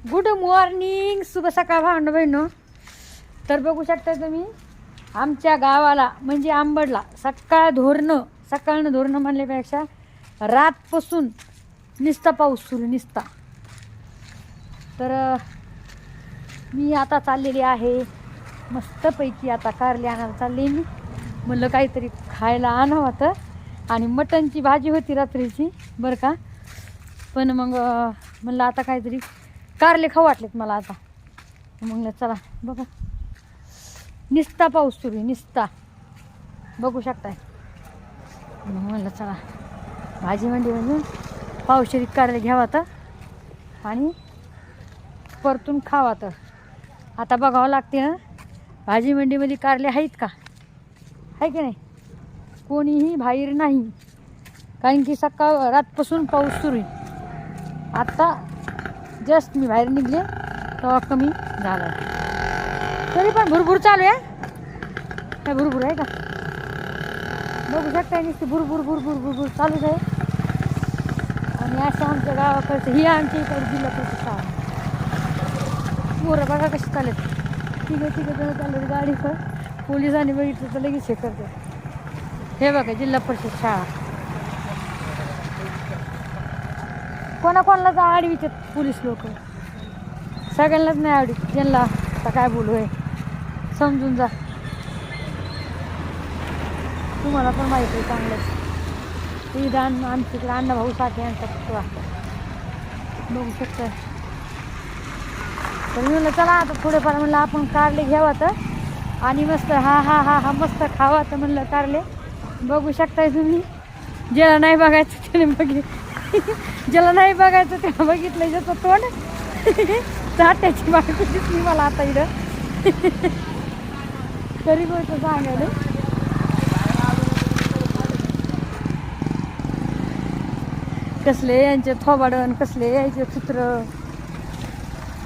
Good morning, शुभ सकाळ भावंड बहिणो. तर बघू शकता तुम्ही आमच्या गावाला म्हणजे आंबडला सकाळनं धोरणं म्हणल्यापेक्षा रातपासून निस्ता पाऊस सुरू निस्ता. तर मी आता चाललेली आहे मस्तपैकी. आता कारले आणायला चालले मी. म्हणलं काहीतरी खायला आणावं होतं आणि मटणची भाजी होती रात्रीची बरं का. पण मग म्हणलं आता काहीतरी कारले खाऊ वाटलेत मला आता. मग चला बघा निस्ता पाऊस सुरू आहे निस्ता बघू शकताय. मग म्हणलं चला भाजी मंडीमधून पावशेरी कारले घ्यावा तर आणि परतून खावा. तर आता बघावं लागते ना भाजी मंडीमध्ये कारले आहेत का, आहे की नाही. कोणीही बाहेर नाही कारण की रातपासून पाऊस सुरू आहे. आता जस्ट मी बाहेर निघले तेव्हा कमी झालं. तरी पण भुरभुर चालू आहे. काय भुरभुर आहे का बघू शकता. नुसती भुरभुर भुरभुर भुरभुर चालूच आहे. आणि असं आमच्या गावाकडचं ही आमच्या इकडे जिल्हा परिषद शाळा. पोरं बघा कशी चालत तिघं जण चालत गाडीवर. पोलिसांनी बघितलं तर लगेच हे करते. हे बघा जिल्हा परिषद शाळा. कोणाकोणालाच आडवीत पोलीस लोक. सगळ्यांनाच नाही आवडीत. ज्यांना आता काय बोलू आहे समजून जा. तुम्हाला पण माहिती आहे चांगलंच. ईदान आमच्याकडे अण्णाभाऊ साठे यांचा पुतळा बघू शकता. तर मी म्हणलं चला आता थोडेफार म्हणलं आपण कारले घ्यावा तर आणि मस्त हा मस्त खावा. तर म्हणलं कारले बघू शकताय तुम्ही. ज्याला नाही बघायचं त्याने ज्याला नाही बघायचं त्याला बघितलं. ज्याचं तोंड चाट्याची बायको दिसली मला आता इथं. तरी गोष्ट सांगायला कसले यांचे थोबाडण कसले यायचे चित्र